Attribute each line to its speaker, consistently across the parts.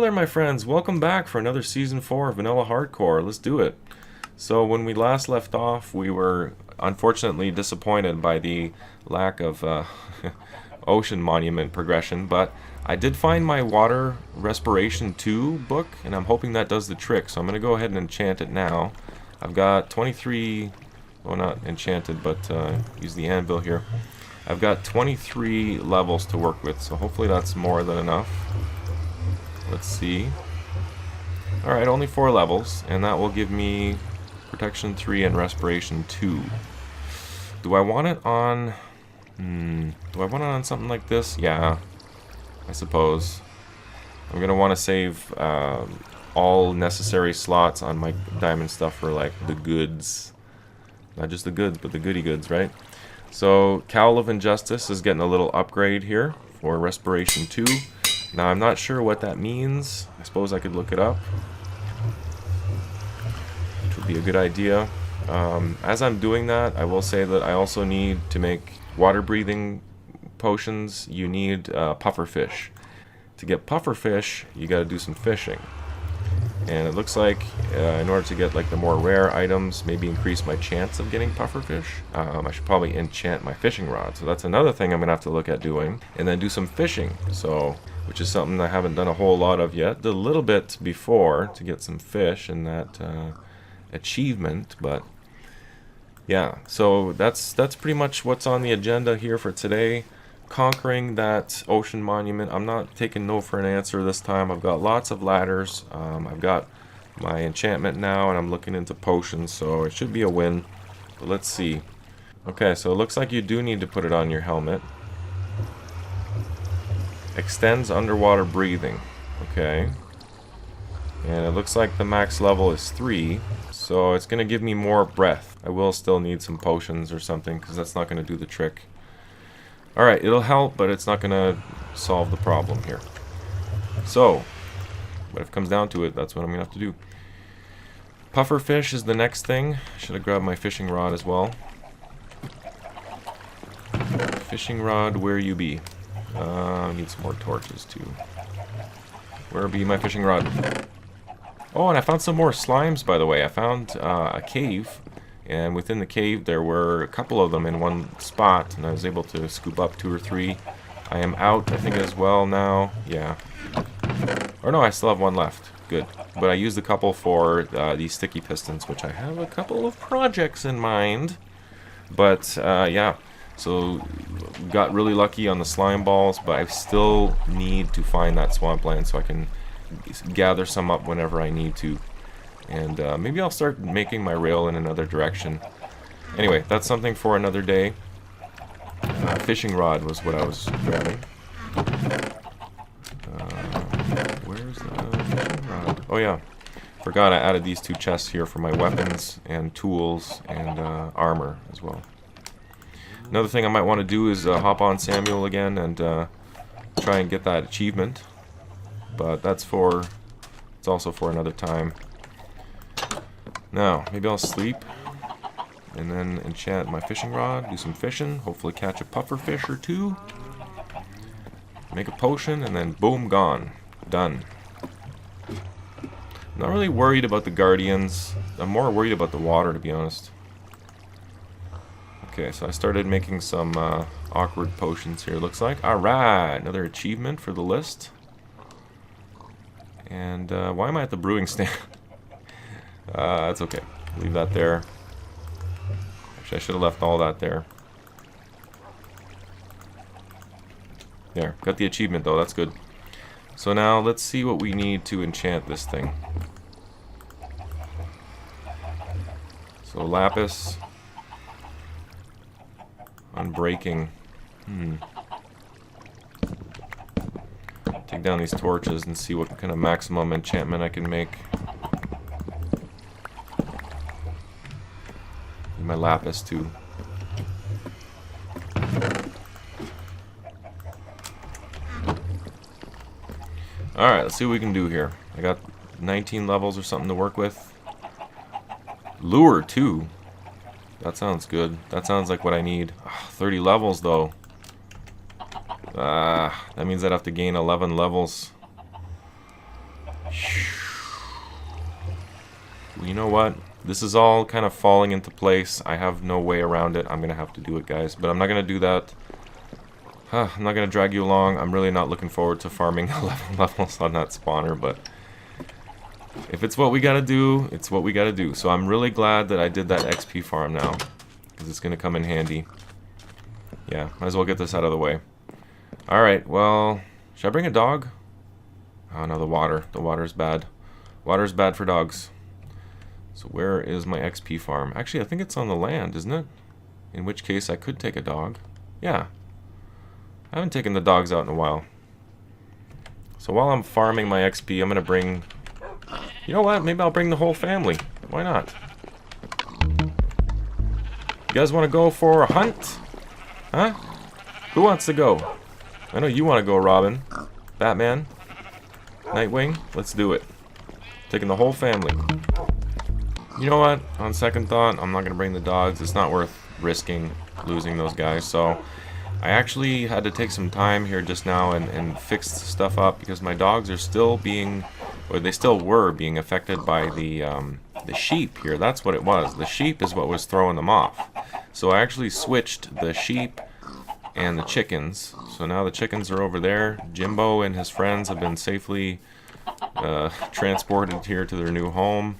Speaker 1: there, my friends. Welcome back for another Season 4 of Vanilla Hardcore. Let's do it. So when we last left off, we were unfortunately disappointed by the lack of ocean monument progression, but I did find my Water Respiration 2 book, and I'm hoping that does the trick. So I'm going to go ahead and enchant it now. I've got 23, well, not enchanted, but use the anvil here. I've got 23 levels to work with, so hopefully that's more than enough. Let's see. Alright, only 4 levels, and that will give me Protection 3 and Respiration 2. Do I want it on... do I want it on something like this? Yeah, I suppose. I'm going to want to save all necessary slots on my diamond stuff for, like, the goods. Not just the goods, but the goody goods, right? So, Cowl of Injustice is getting a little upgrade here for Respiration 2. Now, I'm not sure what that means. I suppose I could look it up, which would be a good idea. As I'm doing that, I will say that I also need to make water-breathing potions. You need pufferfish. To get pufferfish, you got to do some fishing. And it looks like in order to get like the more rare items, maybe increase my chance of getting pufferfish, I should probably enchant my fishing rod. So that's another thing I'm gonna have to look at doing, and then do some fishing. So, which is something I haven't done a whole lot of yet. Did a little bit before to get some fish and that achievement, but yeah. So that's pretty much what's on the agenda here for today. Conquering that ocean monument. I'm not taking no for an answer this time. I've got lots of ladders. I've got my enchantment now, and I'm looking into potions, so it should be a win. But let's see. Okay, so it looks like you do need to put it on your helmet. Extends underwater breathing. Okay. And it looks like the max level is 3, so it's going to give me more breath. I will still need some potions or something, because that's not going to do the trick. Alright, it'll help, but it's not going to solve the problem here. So, but if it comes down to it, that's what I'm going to have to do. Pufferfish is the next thing. Should have grabbed my fishing rod as well. Fishing rod, where you be? I need some more torches too. Where be my fishing rod? Oh, and I found some more slimes, by the way. I found a cave. And within the cave, there were a couple of them in one spot, and I was able to scoop up 2 or 3. I am out, I think, as well now. Yeah. Or no, I still have one left. Good. But I used a couple for these sticky pistons, which I have a couple of projects in mind. But, yeah. So, got really lucky on the slime balls, but I still need to find that swampland so I can gather some up whenever I need to. And maybe I'll start making my rail in another direction. Anyway, that's something for another day. Fishing rod was what I was grabbing. Where's the fishing rod? Oh yeah, forgot I added these 2 chests here for my weapons and tools and armor as well. Another thing I might want to do is hop on Samuel again and try and get that achievement. But it's also for another time. Now, maybe I'll sleep, and then enchant my fishing rod, do some fishing, hopefully catch a pufferfish or 2, make a potion, and then boom, gone. Done. I'm not really worried about the guardians. I'm more worried about the water, to be honest. Okay, so I started making some awkward potions here, looks like. Alright, another achievement for the list. And why am I at the brewing stand? That's okay. Leave that there. Actually, I should have left all that there. There. Got the achievement, though. That's good. So now, let's see what we need to enchant this thing. So, lapis. Unbreaking. Take down these torches and see what kind of maximum enchantment I can make. My lapis too. Alright, let's see what we can do here. I got 19 levels or something to work with. Lure too. That sounds good. That sounds like what I need. 30 levels though. That means I'd have to gain 11 levels. you know what? This is all kind of falling into place. I have no way around it. I'm going to have to do it, guys. But I'm not going to do that. I'm not going to drag you along. I'm really not looking forward to farming 11 levels on that spawner. But if it's what we got to do, it's what we got to do. So I'm really glad that I did that XP farm now. Because it's going to come in handy. Yeah, might as well get this out of the way. Alright, well, should I bring a dog? Oh no, the water. The water's bad. Water's bad for dogs. So where is my XP farm? Actually, I think it's on the land, isn't it? In which case, I could take a dog. Yeah. I haven't taken the dogs out in a while. So while I'm farming my XP, I'm going to bring... You know what? Maybe I'll bring the whole family. Why not? You guys want to go for a hunt? Huh? Who wants to go? I know you want to go, Robin. Batman? Nightwing? Let's do it. Taking the whole family. You know what? On second thought, I'm not going to bring the dogs. It's not worth risking losing those guys. So I actually had to take some time here just now and fix stuff up because my dogs are still being, or they still were being affected by the sheep here. That's what it was. The sheep is what was throwing them off. So I actually switched the sheep and the chickens. So now the chickens are over there. Jimbo and his friends have been safely transported here to their new home.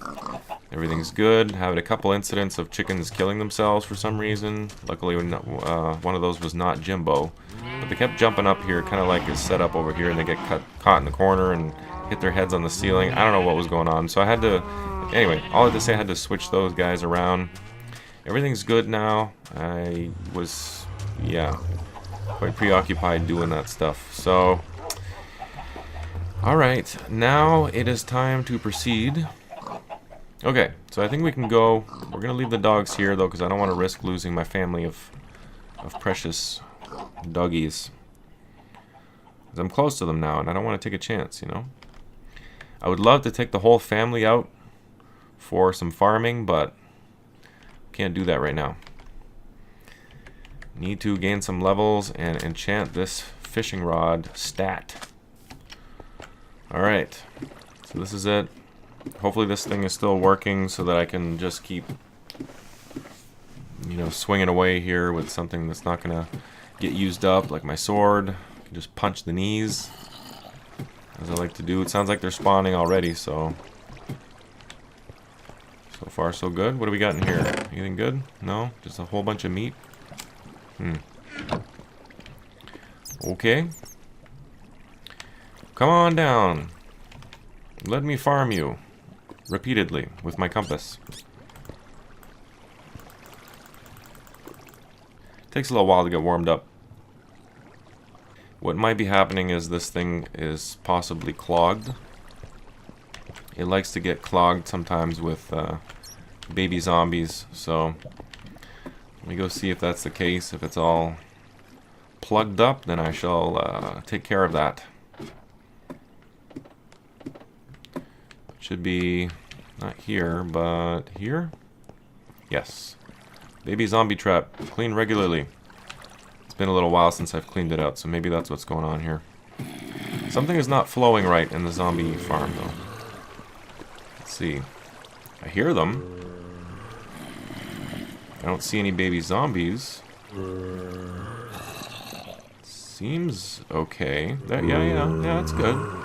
Speaker 1: Everything's good. Having a couple incidents of chickens killing themselves for some reason. Luckily, one of those was not Jimbo. But they kept jumping up here, kind of like is set up over here, and they get caught in the corner and hit their heads on the ceiling. I don't know what was going on. So I had to... Anyway, all I had to say, I had to switch those guys around. Everything's good now. I was, yeah, quite preoccupied doing that stuff. So, alright, now it is time to proceed. Okay, so I think we can go. We're going to leave the dogs here, though, because I don't want to risk losing my family of precious doggies. Because I'm close to them now, and I don't want to take a chance, you know? I would love to take the whole family out for some farming, but can't do that right now. Need to gain some levels and enchant this fishing rod stat. Alright, so this is it. Hopefully this thing is still working so that I can just keep, you know, swinging away here with something that's not going to get used up, like my sword. I can just punch the knees, as I like to do. It sounds like they're spawning already, so far so good. What do we got in here? Anything good? No? Just a whole bunch of meat? Okay. Come on down. Let me farm you. Repeatedly with my compass. Takes a little while to get warmed up. What might be happening is this thing is possibly clogged. It likes to get clogged sometimes with baby zombies, so let me go see if that's the case. If it's all plugged up, then I shall take care of that. Should be not here, but here? Yes. Baby zombie trap. Clean regularly. It's been a little while since I've cleaned it out, so maybe that's what's going on here. Something is not flowing right in the zombie farm, though. Let's see. I hear them. I don't see any baby zombies. Seems okay. Yeah, that's good.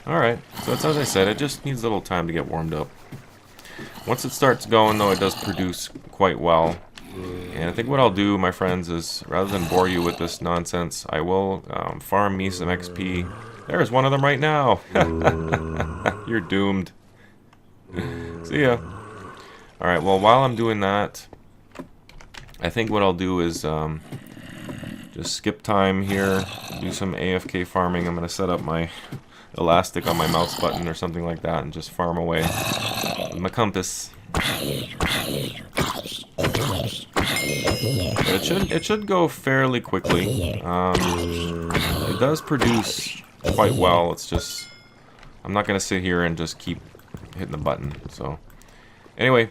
Speaker 1: Alright, so it's as I said, it just needs a little time to get warmed up. Once it starts going, though, it does produce quite well. And I think what I'll do, my friends, is rather than bore you with this nonsense, I will farm me some XP. There's one of them right now. You're doomed. See ya. Alright, well, while I'm doing that, I think what I'll do is just skip time here, do some AFK farming. I'm going to set up my elastic on my mouse button or something like that and just farm away with my compass. But it should go fairly quickly. It does produce quite well. It's just I'm not gonna sit here and just keep hitting the button. So anyway,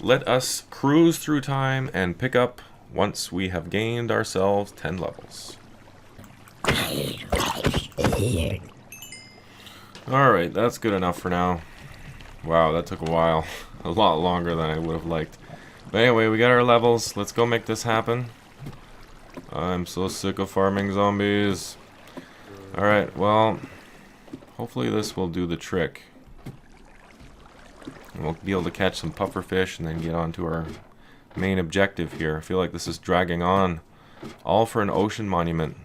Speaker 1: let us cruise through time and pick up once we have gained ourselves 10 levels. Alright, that's good enough for now. Wow, that took a while. A lot longer than I would have liked. But anyway, we got our levels. Let's go make this happen. I'm so sick of farming zombies. Alright, well, hopefully this will do the trick. And we'll be able to catch some pufferfish and then get on to our main objective here. I feel like this is dragging on. All for an ocean monument.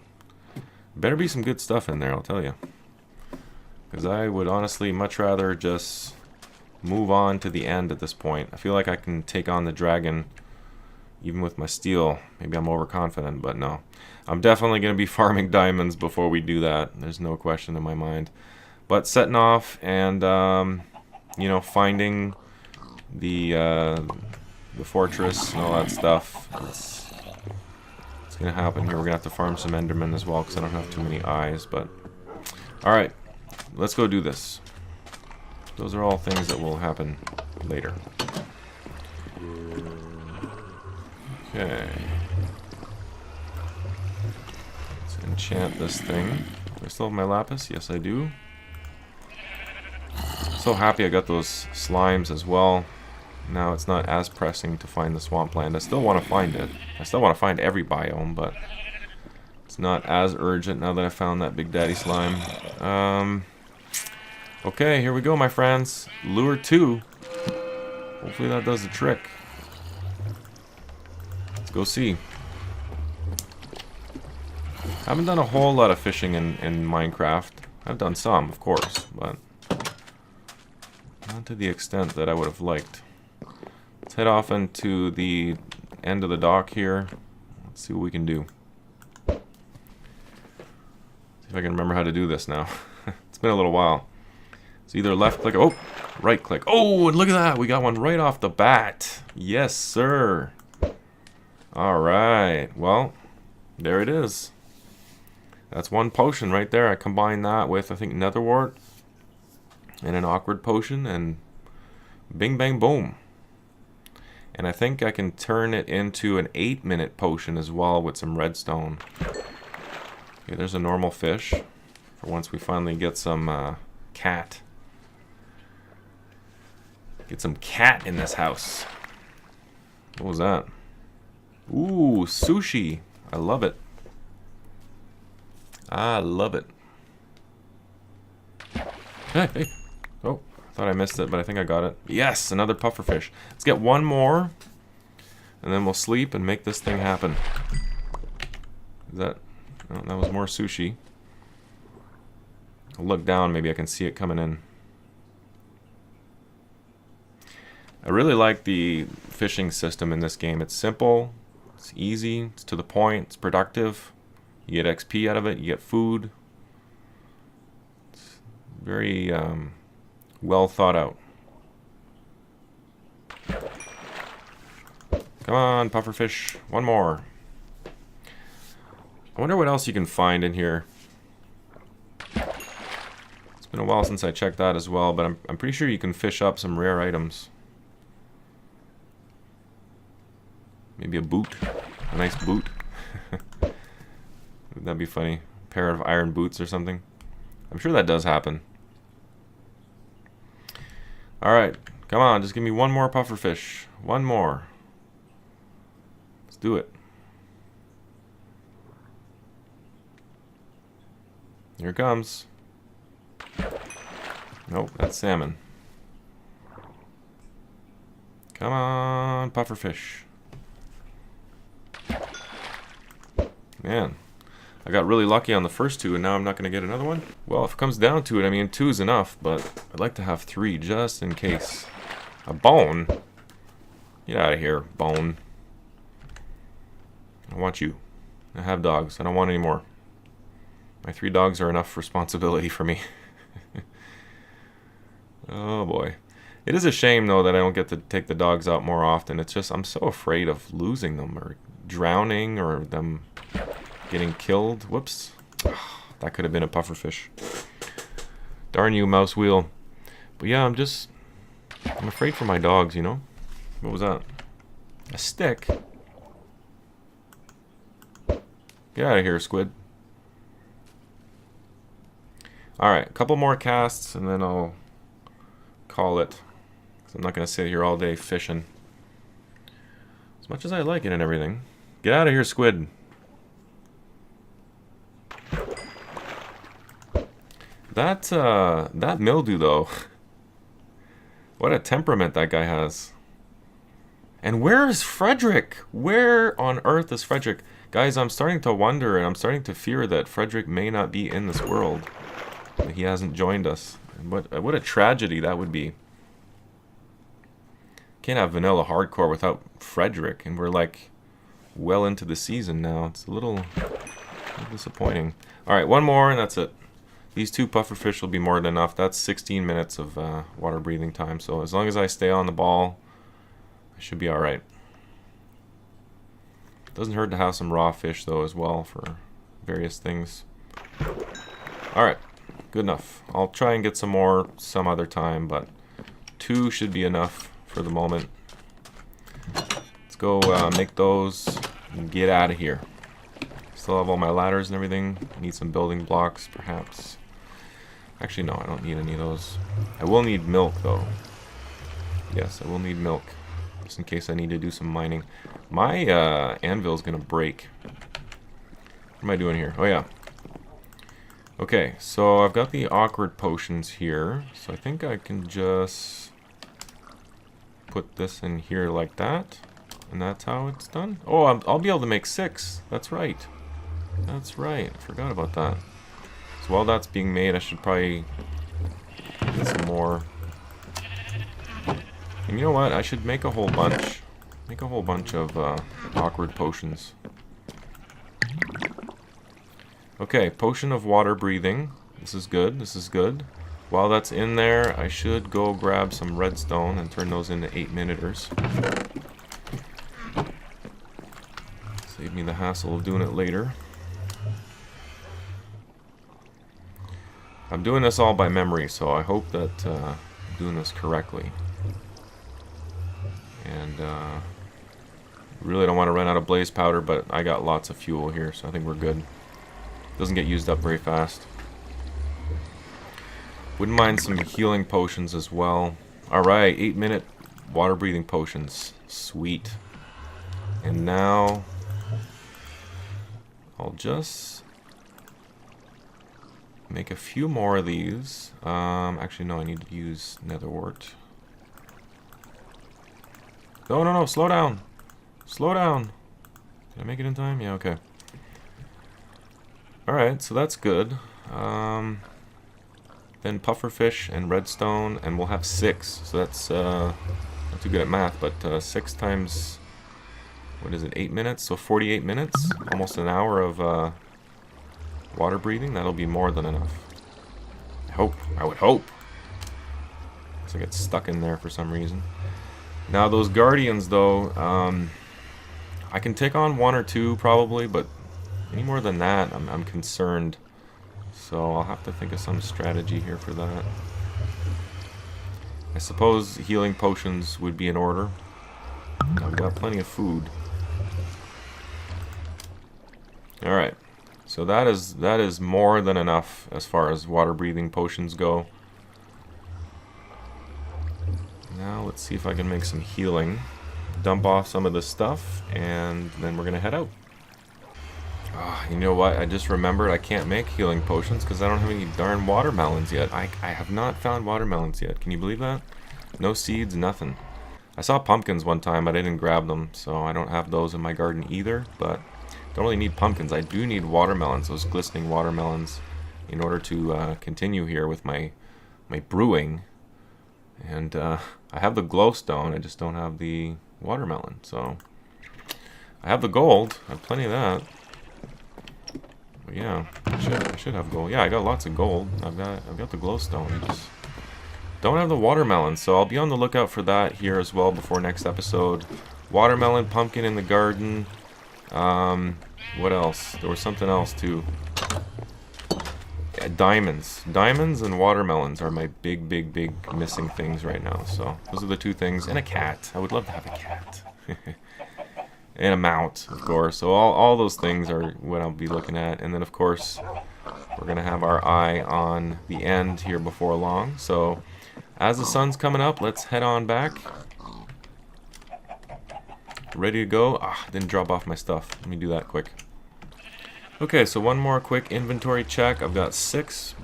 Speaker 1: Better be some good stuff in there, I'll tell you. Because I would honestly much rather just move on to the end at this point. I feel like I can take on the dragon even with my steel. Maybe I'm overconfident, but no. I'm definitely going to be farming diamonds before we do that. There's no question in my mind. But setting off and, you know, finding the fortress and all that stuff. It's going to happen here. We're going to have to farm some endermen as well because I don't have too many eyes. But alright, let's go do this. Those are all things that will happen later. Okay. Let's enchant this thing. Do I still have my lapis? Yes, I do. So happy I got those slimes as well. Now it's not as pressing to find the swampland. I still want to find it. I still want to find every biome, but it's not as urgent now that I found that Big Daddy slime. Okay, here we go, my friends. Lure 2. Hopefully that does the trick. Let's go see. Haven't done a whole lot of fishing in Minecraft. I've done some, of course, but not to the extent that I would have liked. Let's head off into the end of the dock here. Let's see what we can do. See if I can remember how to do this now. It's been a little while. It's either left click, oh, right click. Oh, and look at that. We got one right off the bat. Yes, sir. All right. Well, there it is. That's one potion right there. I combined that with, I think, netherwort and an awkward potion, and bing, bang, boom. And I think I can turn it into an 8-minute potion as well with some redstone. Okay, there's a normal fish for once we finally get some cat. Get some cat in this house. What was that? Ooh, sushi. I love it. I love it. Hey, hey. Oh, I thought I missed it, but I think I got it. Yes, another pufferfish. Let's get one more, and then we'll sleep and make this thing happen. Is that... Oh, that was more sushi. I'll look down, maybe I can see it coming in. I really like the fishing system in this game. It's simple, it's easy, it's to the point, it's productive. You get XP out of it, you get food. It's very well thought out. Come on, pufferfish, one more. I wonder what else you can find in here. It's been a while since I checked that as well, but I'm pretty sure you can fish up some rare items. Maybe a boot. A nice boot. That'd be funny. A pair of iron boots or something. I'm sure that does happen. Alright. Come on, just give me one more pufferfish. One more. Let's do it. Here it comes. Nope, that's salmon. Come on, pufferfish. Man, I got really lucky on the first two, and now I'm not going to get another one? Well, if it comes down to it, I mean, 2 is enough, but I'd like to have 3 just in case. A bone? Get out of here, bone. I want you. I have dogs. I don't want any more. My 3 dogs are enough responsibility for me. Oh boy. It is a shame, though, that I don't get to take the dogs out more often. It's just, I'm so afraid of losing them, or drowning, or them getting killed. Whoops. That could have been a pufferfish. Darn you, mouse wheel. But yeah, I'm afraid for my dogs, you know? What was that? A stick? Get out of here, squid. Alright, a couple more casts, and then I'll call it. 'Cause I'm not going to sit here all day fishing. As much as I like it and everything. Get out of here, squid. That mildew, though. What a temperament that guy has. And where is Frederick? Where on earth is Frederick? Guys, I'm starting to wonder, and I'm starting to fear that Frederick may not be in this world. That he hasn't joined us. And what a tragedy that would be. Can't have vanilla hardcore without Frederick, and we're like well into the season now. It's a little disappointing. Alright, one more and that's it. These 2 pufferfish will be more than enough. That's 16 minutes of water breathing time, so as long as I stay on the ball, I should be alright. Doesn't hurt to have some raw fish though as well for various things. Alright, good enough. I'll try and get some more some other time, but 2 should be enough for the moment. Let's go make those and get out of here. Still have all my ladders and everything. Need some building blocks perhaps. Actually no, I don't need any of those. I will need milk though. Yes, I will need milk. Just in case I need to do some mining. My anvil's gonna break. What am I doing here? Oh yeah. Okay, so I've got the awkward potions here. So I think I can just put this in here like that. And that's how it's done. Oh, I'll be able to make 6. That's right. That's right. I forgot about that. So while that's being made, I should probably get some more. And you know what? I should make a whole bunch. Make a whole bunch of awkward potions. Okay, potion of water breathing. This is good. This is good. While that's in there, I should go grab some redstone and turn those into 8-minuters. Save me the hassle of doing it later. I'm doing this all by memory, so I hope that I'm doing this correctly. And really don't want to run out of blaze powder, but I got lots of fuel here, so I think we're good. Doesn't get used up very fast. Wouldn't mind some healing potions as well. Alright, 8-minute water breathing potions. Sweet. And now I'll just make a few more of these. Actually no, I need to use netherwort. No, no, no, slow down. Slow down. Did I make it in time? Yeah, okay. Alright, so that's good. Then pufferfish and redstone, and we'll have 6. So that's not too good at math, but 6 times, what is it, 8 minutes? So 48 minutes, almost an hour of water breathing. That'll be more than enough. I would hope. So I get stuck in there for some reason. Now those guardians though, I can take on 1 or 2 probably, but any more than that, I'm concerned. So I'll have to think of some strategy here for that. I suppose healing potions would be in order. I've got plenty of food. Alright. So that is more than enough as far as water breathing potions go. Now let's see if I can make some healing. Dump off some of this stuff, and then we're gonna head out. Oh, you know what? I just remembered I can't make healing potions because I don't have any darn watermelons yet. I have not found watermelons yet. Can you believe that? No seeds, nothing. I saw pumpkins one time, but I didn't grab them, so I don't have those in my garden either. But don't really need pumpkins. I do need watermelons, those glistening watermelons, in order to continue here with my brewing. And I have the glowstone, I just don't have the watermelon. So I have the gold. I have plenty of that. But yeah, I should have gold. Yeah, I got lots of gold. I've got the glowstone. I just don't have the watermelon, so I'll be on the lookout for that here as well before next episode. Watermelon, pumpkin in the garden. What else? There was something else too. Yeah, diamonds. Diamonds and watermelons are my big missing things right now. So those are the 2 things. And a cat. I would love to have a cat. And a mount, of course. So all those things are what I'll be looking at. And then, of course, we're going to have our eye on the end here before long. So as the sun's coming up, let's head on back. Ready to go. Ah, didn't drop off my stuff. Let me do that quick. Okay, so one more quick inventory check. I've got 6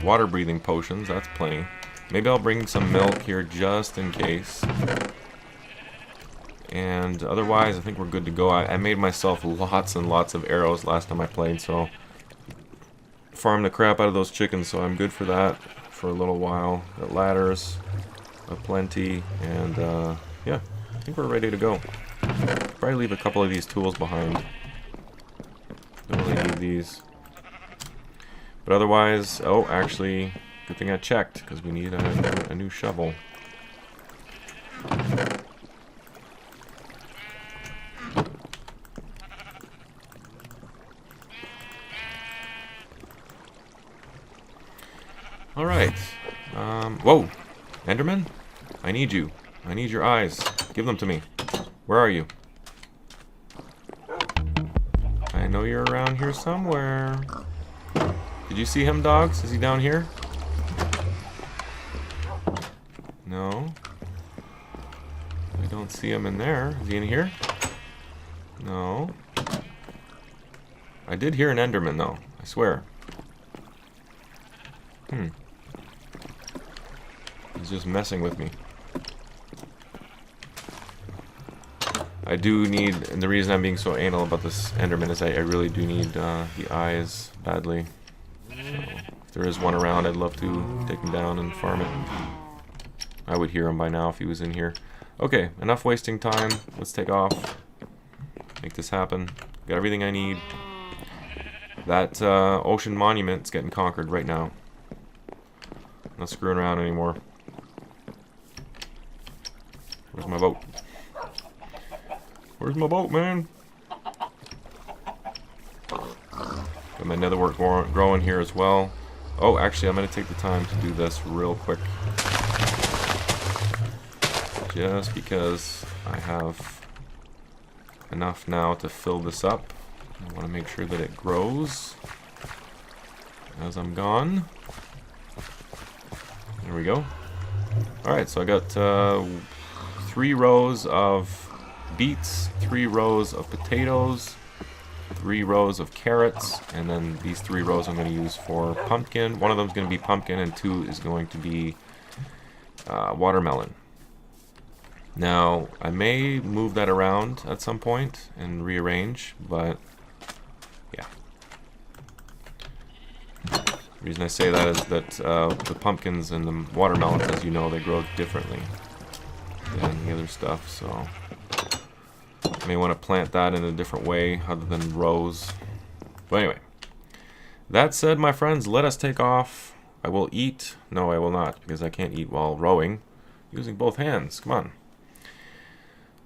Speaker 1: water breathing potions. That's plenty. Maybe I'll bring some milk here just in case. And otherwise, I think we're good to go. I made myself lots and lots of arrows last time I played, so farmed the crap out of those chickens, so I'm good for that for a little while. Got ladders, plenty, and yeah, I think we're ready to go. Probably leave a couple of these tools behind. Don't really need these. But otherwise, oh, actually, good thing I checked, because we need a new shovel. Alright. Whoa! Enderman? I need you. I need your eyes. Give them to me. Where are you? I know you're around here somewhere. Did you see him, dogs? Is he down here? No. I don't see him in there. Is he in here? No. I did hear an Enderman, though. I swear. He's just messing with me. I do need, and the reason I'm being so anal about this Enderman is I really do need the eyes badly. So if there is one around, I'd love to take him down and farm it. I would hear him by now if he was in here. Okay, enough wasting time. Let's take off. Make this happen. Got everything I need. That ocean monument's getting conquered right now. Not screwing around anymore. Where's my boat? Where's my boat, man? Got my netherwork growing here as well. Oh, actually, I'm going to take the time to do this real quick. Just because I have enough now to fill this up. I want to make sure that it grows as I'm gone. There we go. Alright, so I got 3 rows of beets, 3 rows of potatoes, 3 rows of carrots, and then these 3 rows I'm going to use for pumpkin. One of them is going to be pumpkin, and 2 is going to be watermelon. Now, I may move that around at some point and rearrange, but yeah. The reason I say that is that the pumpkins and the watermelons, as you know, they grow differently than the other stuff, so I may want to plant that in a different way other than rows. But anyway, that said, my friends, let us take off. I will eat. No, I will not, because I can't eat while rowing. Using both hands. Come on.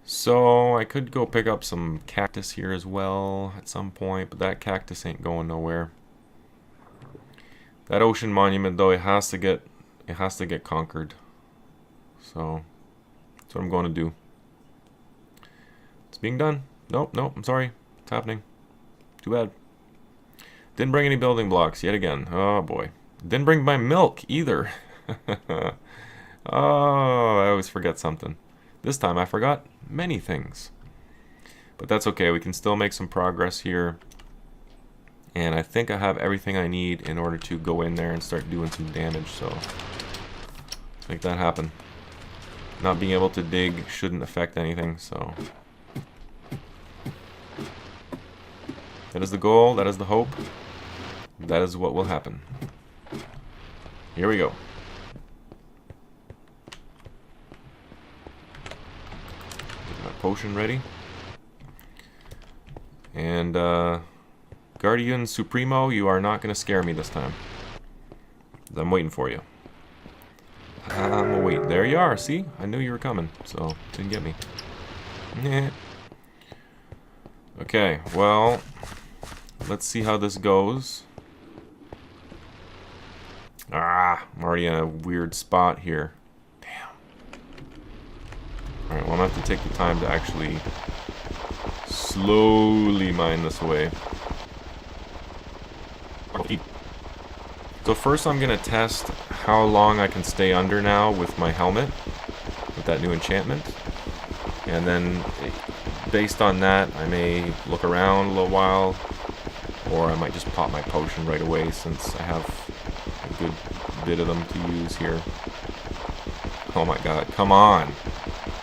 Speaker 1: So I could go pick up some cactus here as well at some point, but that cactus ain't going nowhere. That ocean monument, though, it has to get conquered. So that's what I'm going to do. It's being done. Nope, I'm sorry. It's happening. Too bad. Didn't bring any building blocks yet again. Oh boy. Didn't bring my milk either. Oh, I always forget something. This time I forgot many things. But that's okay. We can still make some progress here. And I think I have everything I need in order to go in there and start doing some damage. So make that happen. Not being able to dig shouldn't affect anything. So that is the goal. That is the hope. That is what will happen. Here we go. Potion ready. And Guardian Supremo, you are not going to scare me this time. I'm waiting for you. I'm waiting. There you are. See? I knew you were coming, so didn't get me. Okay, well, let's see how this goes. Ah, I'm already in a weird spot here. Alright, well, I'm going to have to take the time to actually slowly mine this away. So first I'm going to test how long I can stay under now with my helmet, with that new enchantment. And then, based on that, I may look around a little while, or I might just pop my potion right away since I have a good bit of them to use here. Oh my god, come on!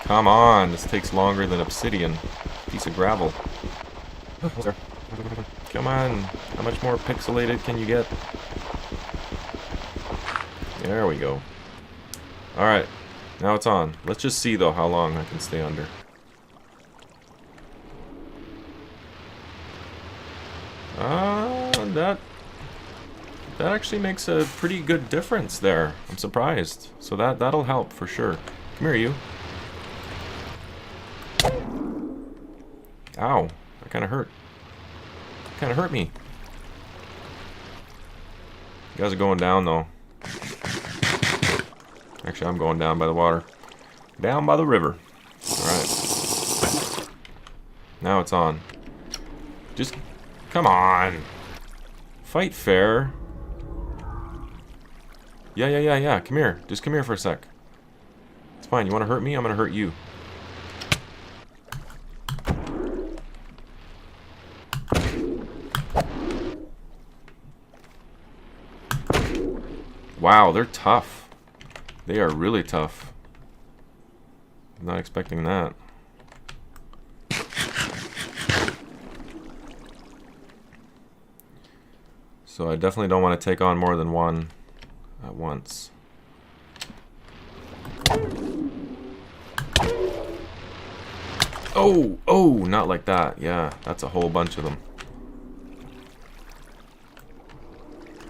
Speaker 1: Come on! This takes longer than obsidian. Piece of gravel. Come on! How much more pixelated can you get? There we go. Alright, now it's on. Let's just see though how long I can stay under. That actually makes a pretty good difference there. I'm surprised. So that'll help for sure. Come here, you. Ow, that kind of hurt. Kind of hurt me. You guys are going down though. Actually, I'm going down by the water. Down by the river. Alright. Now it's on. Just come on. Fight fair. Yeah. Come here. Just come here for a sec. It's fine. You want to hurt me? I'm going to hurt you. Wow, they're tough. They are really tough. I'm not expecting that. So I definitely don't want to take on more than one at once. Oh, not like that. Yeah, that's a whole bunch of them.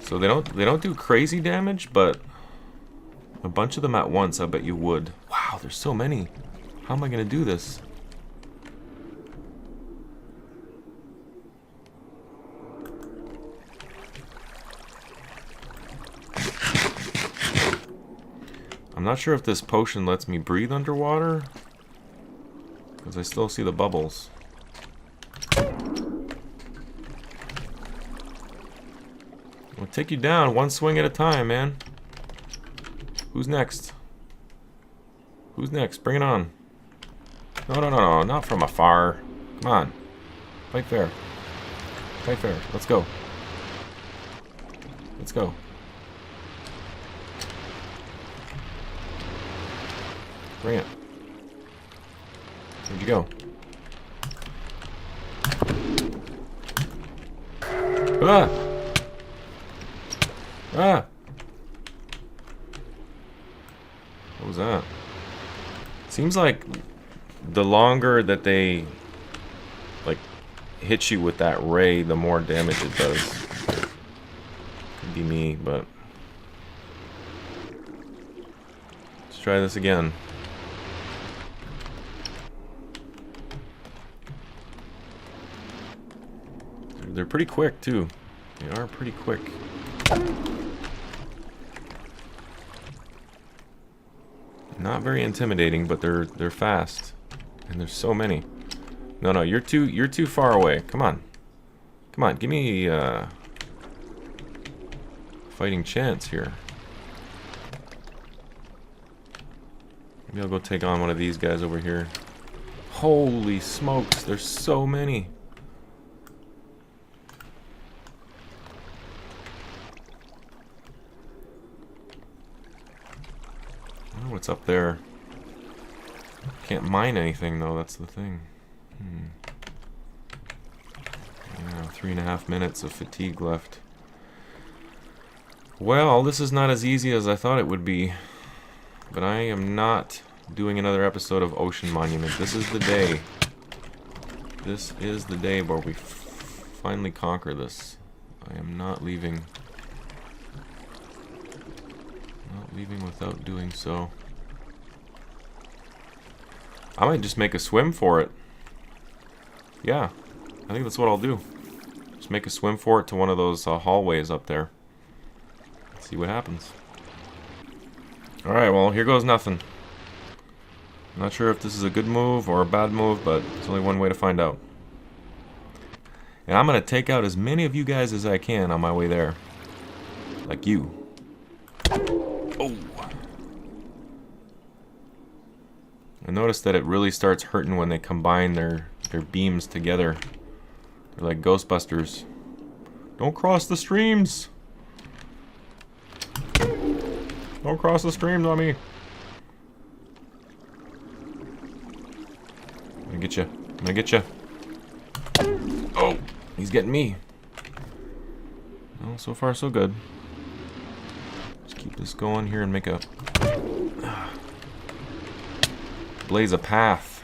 Speaker 1: So they don't do crazy damage, but a bunch of them at once, I bet you would. Wow, there's so many. How am I gonna do this? I'm not sure if this potion lets me breathe underwater, because I still see the bubbles. I'll take you down one swing at a time, man. Who's next? Who's next? Bring it on. No, not from afar. Come on. Fight fair. Fight fair. Let's go. Let's go. Bring it. Where'd you go? Ah! Ah! What was that? Seems like the longer that they like hit you with that ray, the more damage it does. Could be me, but let's try this again. They're pretty quick too. They are pretty quick. Not very intimidating, but they're fast, and there's so many. No, you're too far away. Come on, give me a fighting chance here. Maybe I'll go take on one of these guys over here. Holy smokes, there's so many. What's up there? Can't mine anything though, that's the thing. Yeah, 3.5 minutes of fatigue left. Well, this is not as easy as I thought it would be. But I am not doing another episode of Ocean Monument. This is the day. This is the day where we finally conquer this. I am not leaving. Not leaving without doing so. I might just make a swim for it. Yeah, I think that's what I'll do. Just make a swim for it to one of those hallways up there. See what happens. Alright, well, here goes nothing. I'm not sure if this is a good move or a bad move, but there's only one way to find out. And I'm going to take out as many of you guys as I can on my way there. Like you. I noticed that it really starts hurting when they combine their beams together. They're like Ghostbusters. Don't cross the streams! Don't cross the streams on me! I'm gonna get you. I'm gonna get you. Oh! He's getting me. Well, so far so good. Just keep this going here and make a... blaze a path.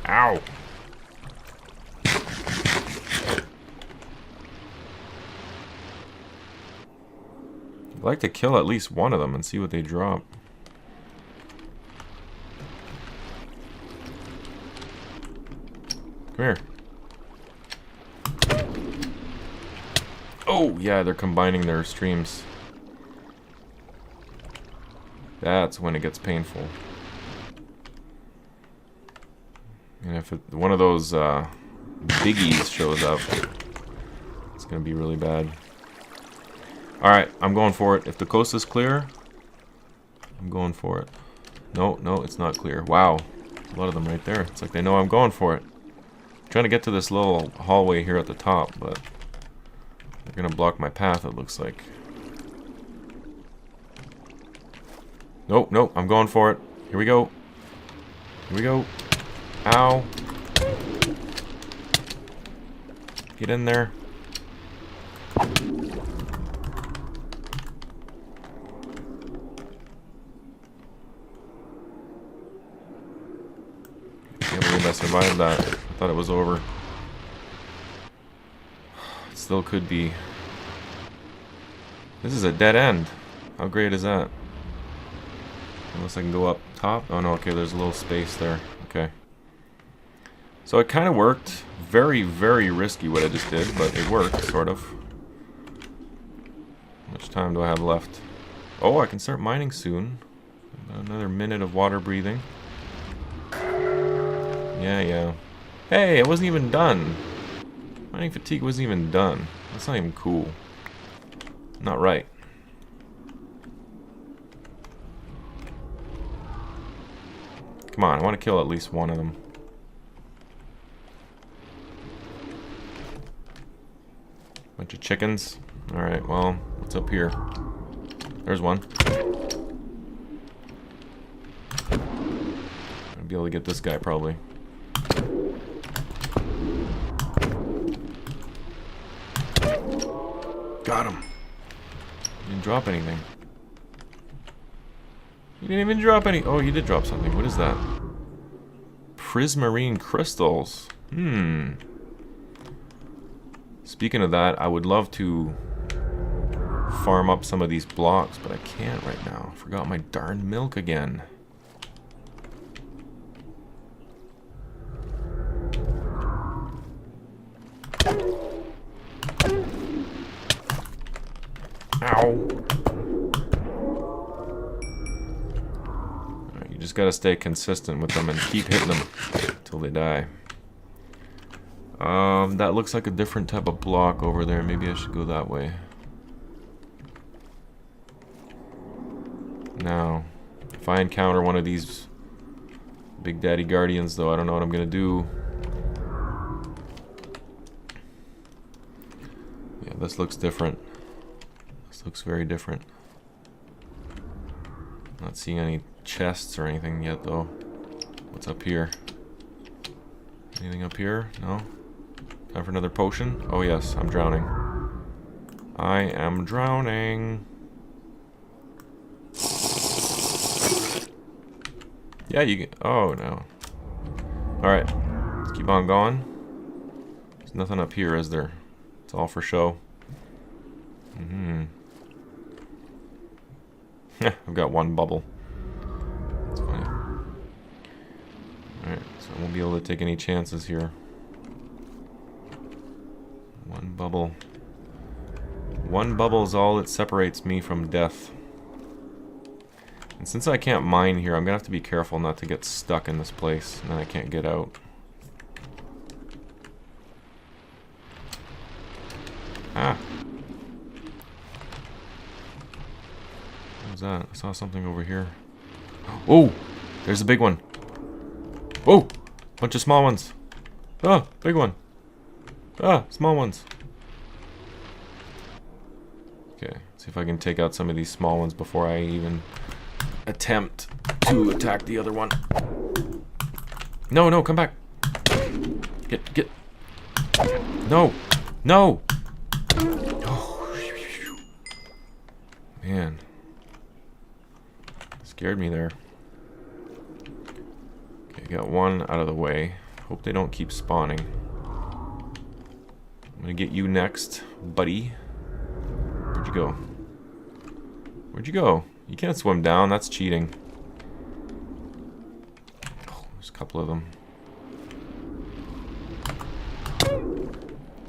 Speaker 1: Ow! I'd like to kill at least one of them and see what they drop. Come here. Oh, yeah, they're combining their streams. That's when it gets painful. And if one of those biggies shows up, it's going to be really bad. Alright, I'm going for it. If the coast is clear, I'm going for it. No, it's not clear. Wow. A lot of them right there. It's like they know I'm going for it. I'm trying to get to this little hallway here at the top, but they're going to block my path, it looks like. Nope, I'm going for it. Here we go. Here we go. Ow. Get in there. Can't believe I survived that. I thought it was over. It still could be. This is a dead end. How great is that? Unless I can go up top. Oh no, okay, there's a little space there. Okay. So it kind of worked. Very, very risky what I just did, but it worked, sort of. How much time do I have left? Oh, I can start mining soon. About another minute of water breathing. Yeah. Hey, it wasn't even done. Mining fatigue wasn't even done. That's not even cool. Not right. Come on, I want to kill at least one of them. Bunch of chickens. Alright, well, what's up here? There's one. I'll be able to get this guy, probably. Got him. Didn't drop anything. You didn't even drop any. Oh, you did drop something. What is that? Prismarine crystals. Speaking of that, I would love to farm up some of these blocks, but I can't right now. Forgot my darn milk again. Ow. Alright, you just gotta stay consistent with them and keep hitting them until they die. That looks like a different type of block over there. Maybe I should go that way. Now, if I encounter one of these Big Daddy Guardians, though, I don't know what I'm gonna do. Yeah, this looks different. This looks very different. Not seeing any chests or anything yet, though. What's up here? Anything up here? No? Time for another potion? Oh yes, I'm drowning. I am drowning. Yeah, you get... Oh, no. Alright. Let's keep on going. There's nothing up here, is there? It's all for show. I've got one bubble. That's funny. Alright, so I won't be able to take any chances here. One bubble. One bubble is all that separates me from death. And since I can't mine here, I'm gonna have to be careful not to get stuck in this place, and then I can't get out. Ah! What was that? I saw something over here. Oh! There's a big one! Whoa! Bunch of small ones. Ah, big one. Ah, small ones. Okay, see if I can take out some of these small ones before I even attempt to attack the other one. No, no, come back. Get. No, no. Oh, man, scared me there. Okay, got one out of the way. Hope they don't keep spawning. I'm gonna get you next, buddy. Where'd you go? Where'd you go? You can't swim down, that's cheating. Oh, there's a couple of them.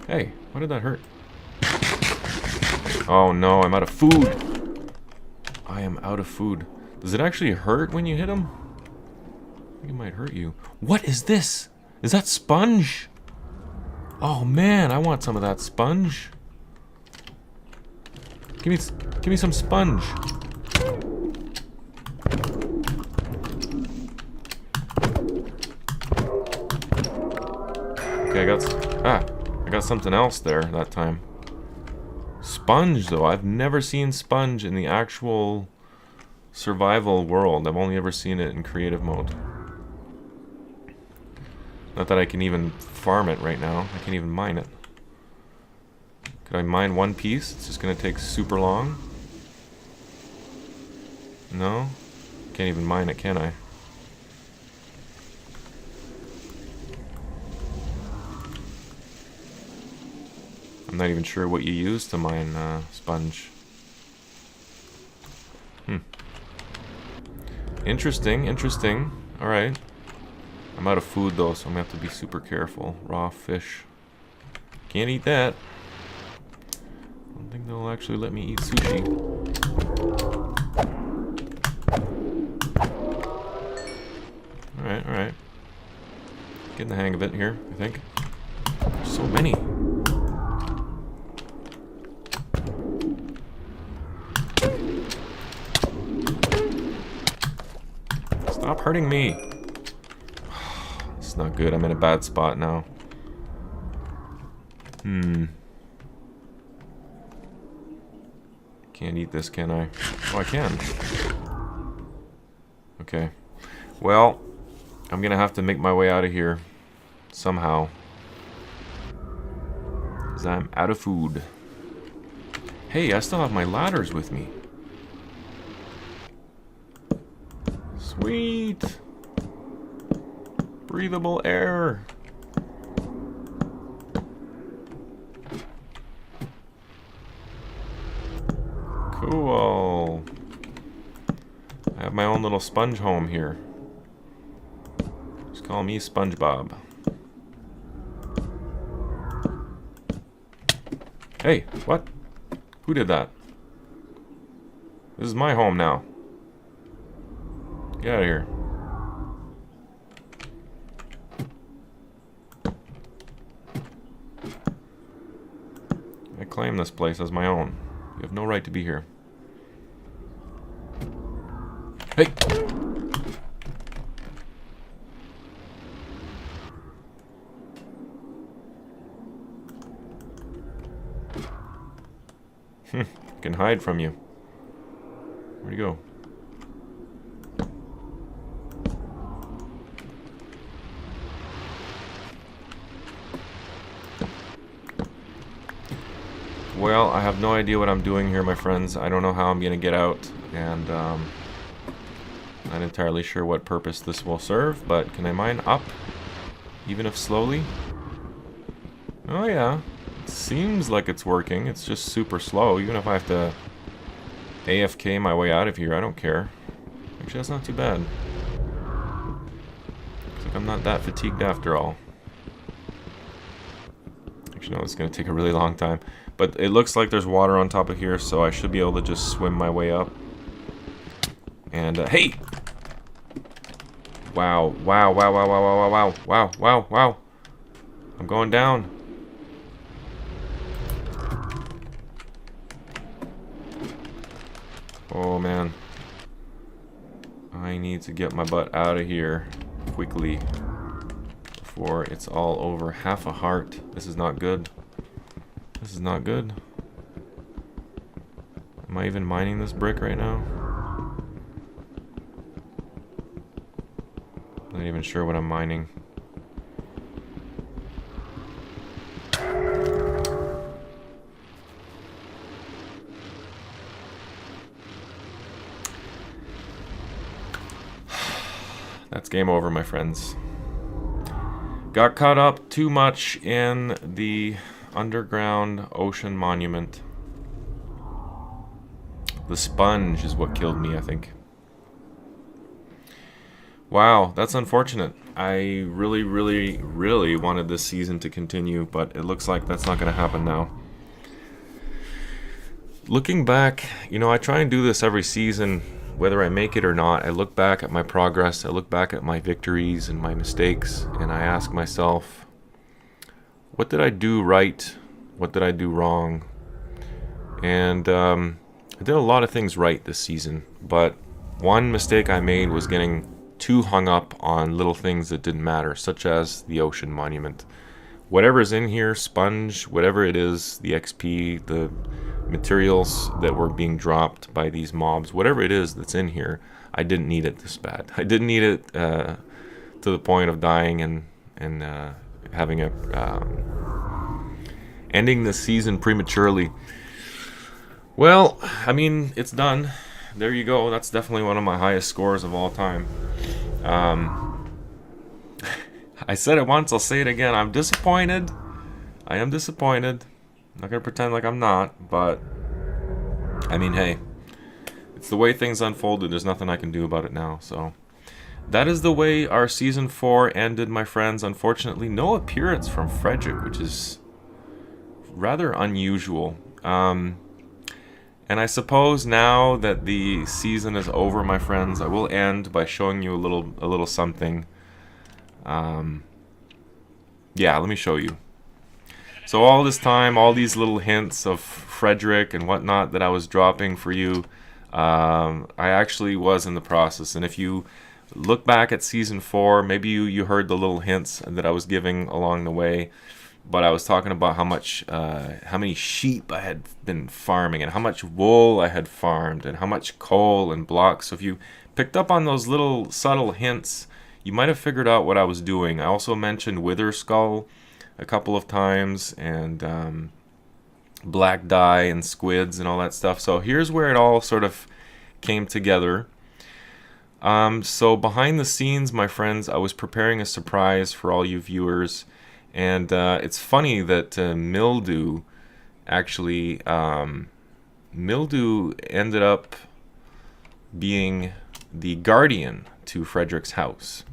Speaker 1: Hey, why did that hurt? Oh no, I'm out of food. I am out of food. Does it actually hurt when you hit him? I think it might hurt you. What is this? Is that sponge? Oh man, I want some of that sponge. Give me some sponge. Okay, I got something else there that time. Sponge though, I've never seen sponge in the actual survival world. I've only ever seen it in creative mode. Not that I can even farm it right now. I can't even mine it. Could I mine one piece? It's just gonna take super long. No? Can't even mine it, can I? I'm not even sure what you use to mine sponge. Interesting, interesting. Alright. I'm out of food though, so I'm gonna have to be super careful. Raw fish. Can't eat that. I don't think they'll actually let me eat sushi. Alright, alright. Getting the hang of it here, I think. There's so many. Stop hurting me. It's not good. I'm in a bad spot now. Can't eat this, can I? Oh, I can. Okay. Well, I'm gonna have to make my way out of here somehow, 'cause I'm out of food. Hey, I still have my ladders with me. Sweet! Breathable air! Cool! I have my own little sponge home here. Just call me Spongebob. Hey, what? Who did that? This is my home now. Get out of here. I claim this place as my own. You have no right to be here. Hey! I can hide from you. Where'd you go? Well, I have no idea what I'm doing here, my friends. I don't know how I'm gonna get out, and not entirely sure what purpose this will serve, but can I mine up? Even if slowly? Oh yeah, it seems like it's working. It's just super slow. Even if I have to AFK my way out of here, I don't care. Actually, that's not too bad. Looks like I'm not that fatigued after all. Actually, no, it's gonna take a really long time. But it looks like there's water on top of here, so I should be able to just swim my way up. And, hey! Wow, wow, wow, wow, wow, wow, wow, wow, wow, wow. I'm going down. Oh, man. I need to get my butt out of here. quickly before it's all over. Half a heart. This is not good. This is not good. Am I even mining this brick right now? Not even sure what I'm mining. That's game over, my friends. Got caught up too much in the underground ocean monument. The sponge is what killed me, I think. Wow, that's unfortunate. I really, really, really wanted this season to continue, but it looks like that's not going to happen now. Looking back, you know, I try and do this every season, whether I make it or not. I look back at my progress, I look back at my victories and my mistakes, and I ask myself, what did I do right? What did I do wrong? And I did a lot of things right this season, but one mistake I made was getting too hung up on little things that didn't matter, such as the ocean monument. Whatever's in here, sponge, whatever it is, the XP, the materials that were being dropped by these mobs, whatever it is that's in here, I didn't need it this bad. I didn't need it to the point of dying and having a ending the season prematurely. Well, I mean, it's done. There you go. That's definitely one of my highest scores of all time. I said it once, I'll say it again. I'm disappointed. I am disappointed. I'm not going to pretend like I'm not, but I mean, hey, it's the way things unfolded. There's nothing I can do about it now. So that is the way our Season 4 ended, my friends. Unfortunately, no appearance from Frederick, which is rather unusual. And I suppose now that the season is over, my friends, I will end by showing you a little something. Yeah, let me show you. So all this time, all these little hints of Frederick and whatnot that I was dropping for you, I actually was in the process. And if you look back at Season 4, maybe you heard the little hints that I was giving along the way. But I was talking about how many sheep I had been farming and how much wool I had farmed and how much coal and blocks. So if you picked up on those little subtle hints, you might have figured out what I was doing. I also mentioned Wither Skull a couple of times and black dye and squids and all that stuff. So here's where it all sort of came together. So behind the scenes, my friends, I was preparing a surprise for all you viewers. And it's funny that Mildew actually, Mildew ended up being the guardian to Frederick's house.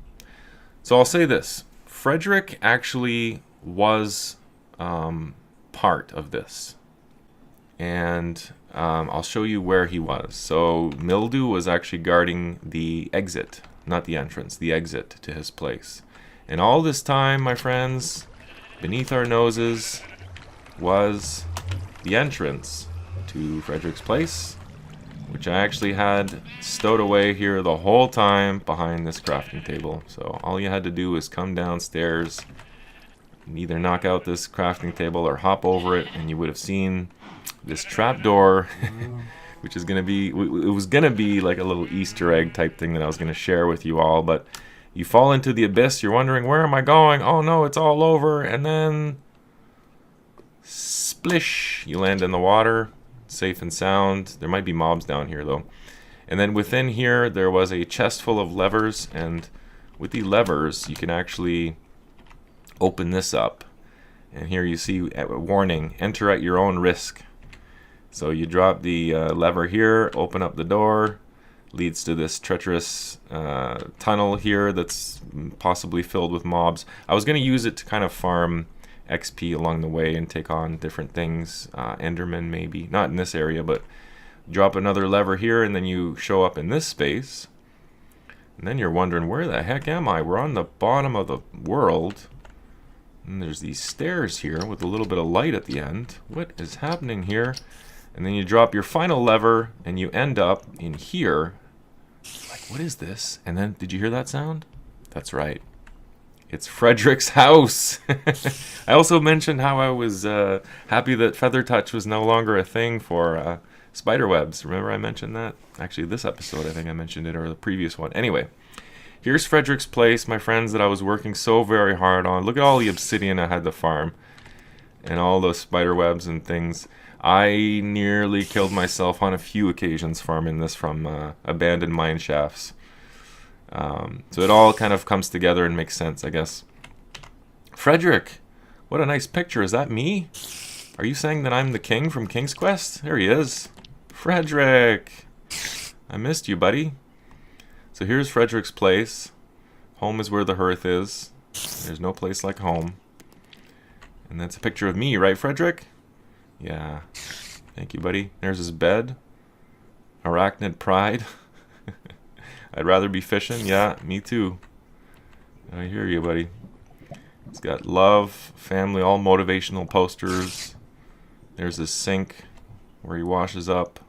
Speaker 1: So I'll say this, Frederick actually was part of this. And I'll show you where he was. So Mildew was actually guarding the exit, not the entrance, the exit to his place. And all this time, my friends, beneath our noses was the entrance to Fredericks Place, which I actually had stowed away here the whole time behind this crafting table. So all you had to do was come downstairs and either knock out this crafting table or hop over it, and you would have seen this trapdoor, which is going to be, it was going to be like a little Easter egg type thing that I was going to share with you all, but you fall into the abyss, you're wondering, where am I going? Oh no, it's all over. And then, splish, you land in the water, safe and sound. There might be mobs down here though. And then within here, there was a chest full of levers. And with the levers, you can actually open this up. And here you see a warning, enter at your own risk. So you drop the lever here, open up the door. Leads to this treacherous tunnel here that's possibly filled with mobs. I was going to use it to kind of farm XP along the way and take on different things. Enderman maybe. Not in this area, but drop another lever here and then you show up in this space. And then you're wondering, where the heck am I? We're on the bottom of the world. And there's these stairs here with a little bit of light at the end. What is happening here? And then you drop your final lever and you end up in here. Like, what is this? And then, did you hear that sound? That's right. It's Frederick's house. I also mentioned how I was happy that Feather Touch was no longer a thing for spider webs. Remember I mentioned that? Actually, this episode I think I mentioned it, or the previous one. Anyway, here's Fredericks Place, my friends, that I was working so very hard on. Look at all the obsidian I had to farm. And all those spider webs and things. I nearly killed myself on a few occasions farming this from abandoned mine shafts. So it all kind of comes together and makes sense, I guess. Frederick, what a nice picture. Is that me? Are you saying that I'm the king from King's Quest? There he is. Frederick! I missed you, buddy. So here's Frederick's Place. Home is where the hearth is. There's no place like home. And that's a picture of me, right, Frederick? Yeah. Thank you, buddy. There's his bed. Arachnid pride. I'd rather be fishing. Yeah, me too. I hear you, buddy. It's got love, family, all motivational posters. There's his sink where he washes up.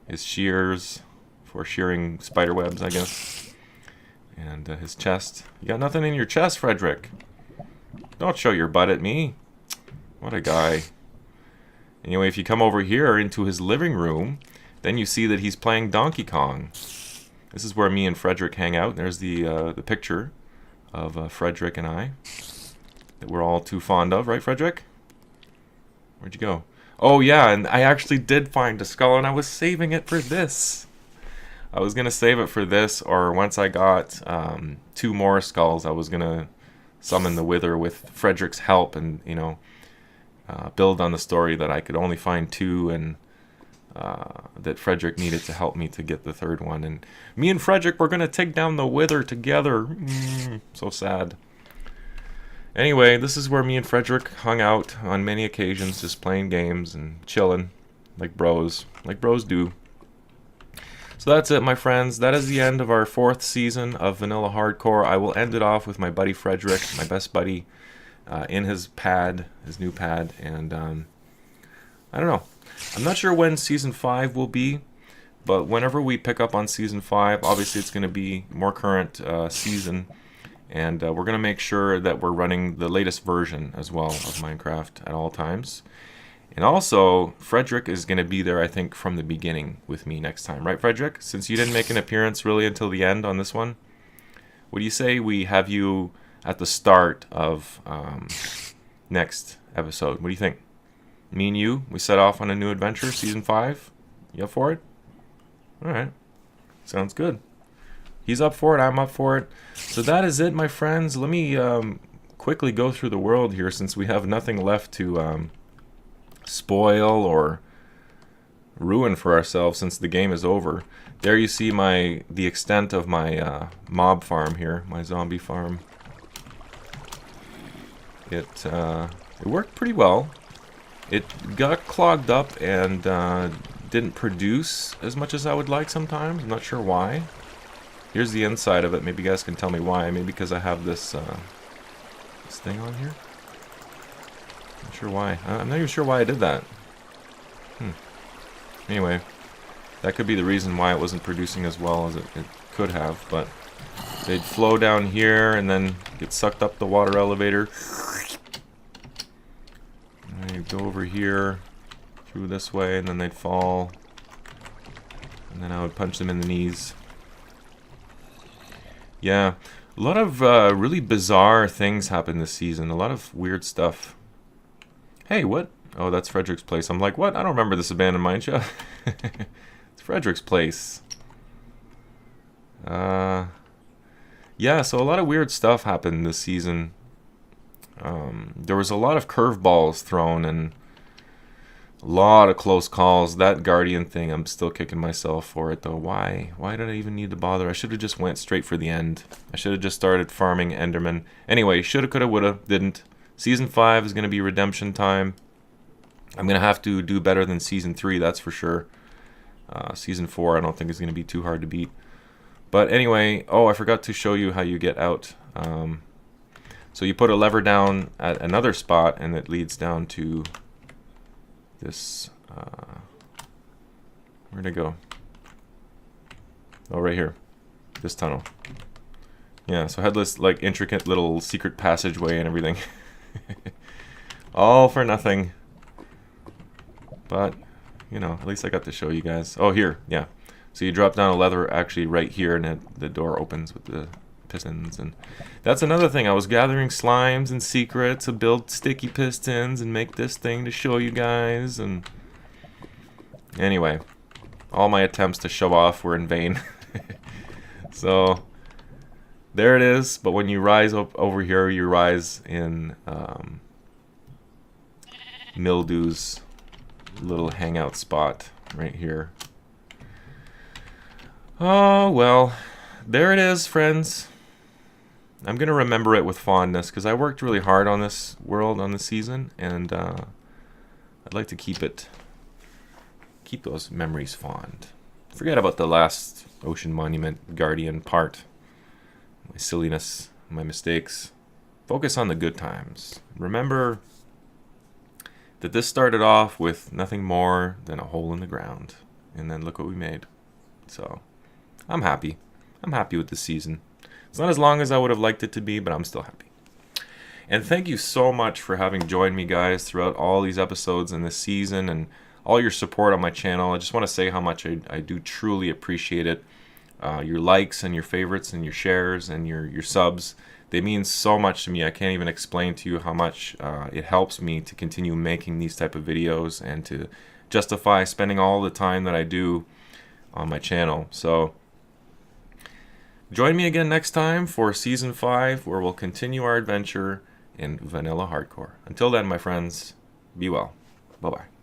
Speaker 1: His shears for shearing spider webs, I guess. And his chest. You got nothing in your chest, Frederick. Don't show your butt at me. What a guy. Anyway, if you come over here into his living room, then you see that he's playing Donkey Kong. This is where me and Frederick hang out. There's the picture of Frederick and I that we're all too fond of, right, Frederick? Where'd you go? Oh, yeah, and I actually did find a skull, and I was saving it for this. I was going to save it for this, or once I got 2 more skulls, I was going to summon the Wither with Frederick's help and, you know, build on the story that I could only find 2 and that Frederick needed to help me to get the 3rd one. And me and Frederick were going to take down the Wither together. So sad. Anyway, this is where me and Frederick hung out on many occasions, just playing games and chilling like bros do. So that's it, my friends. That is the end of our 4th season of Vanilla Hardcore. I will end it off with my buddy Frederick, my best buddy, in his pad, his new pad. And I don't know. I'm not sure when Season 5 will be, but whenever we pick up on Season 5, obviously it's going to be more current season. And we're going to make sure that we're running the latest version as well of Minecraft at all times. And also, Frederick is going to be there, I think, from the beginning with me next time. Right, Frederick? Since you didn't make an appearance really until the end on this one, what do you say we have you at the start of next episode? What do you think? Me and you, we set off on a new adventure, Season 5? You up for it? Alright. Sounds good. He's up for it, I'm up for it. So that is it, my friends. Let me quickly go through the world here since we have nothing left to spoil or ruin for ourselves since the game is over. There you see the extent of my mob farm here, my zombie farm. It worked pretty well. It got clogged up and didn't produce as much as I would like sometimes. I'm not sure why. Here's the inside of it. Maybe you guys can tell me why. Maybe because I have this thing on here. Not sure why. I'm not even sure why I did that. Anyway, that could be the reason why it wasn't producing as well as it could have. But they'd flow down here and then get sucked up the water elevator. And they'd go over here, through this way, and then they'd fall. And then I would punch them in the knees. Yeah, a lot of really bizarre things happened this season. A lot of weird stuff. Hey, what? Oh, that's Frederick's Place. I'm like, what? I don't remember this abandoned mine shaft. It's Frederick's Place. Yeah, so a lot of weird stuff happened this season. There was a lot of curveballs thrown and a lot of close calls. That Guardian thing, I'm still kicking myself for it, though. Why? Why did I even need to bother? I should have just went straight for the end. I should have just started farming Enderman. Anyway, shoulda, coulda, woulda, didn't. Season 5 is going to be redemption time. I'm going to have to do better than Season 3, that's for sure. Season 4 I don't think is going to be too hard to beat. But anyway, oh, I forgot to show you how you get out. So you put a lever down at another spot, and it leads down to this. Where'd it go? Oh, right here. This tunnel. Yeah, so had this like intricate little secret passageway and everything. All for nothing. But, you know, at least I got to show you guys. Oh, here, yeah. So you drop down a lever actually right here, and the door opens with the pistons. And that's another thing. I was gathering slimes and secrets to build sticky pistons and make this thing to show you guys. And anyway, all my attempts to show off were in vain. So there it is. But when you rise up over here, you rise in Mildew's little hangout spot right here. Oh, well, there it is, friends. I'm going to remember it with fondness because I worked really hard on this world, on this season, and I'd like to keep those memories fond. Forget about the last Ocean Monument Guardian part. My silliness, my mistakes. Focus on the good times. Remember that this started off with nothing more than a hole in the ground. And then look what we made. So, I'm happy. I'm happy with this season. It's not as long as I would have liked it to be, but I'm still happy. And thank you so much for having joined me, guys, throughout all these episodes in this season and all your support on my channel. I just want to say how much I do truly appreciate it. Your likes and your favorites and your shares and your subs. They mean so much to me. I can't even explain to you how much it helps me to continue making these type of videos and to justify spending all the time that I do on my channel. So join me again next time for Season 5, where we'll continue our adventure in Vanilla Hardcore. Until then, my friends, be well. Bye-bye.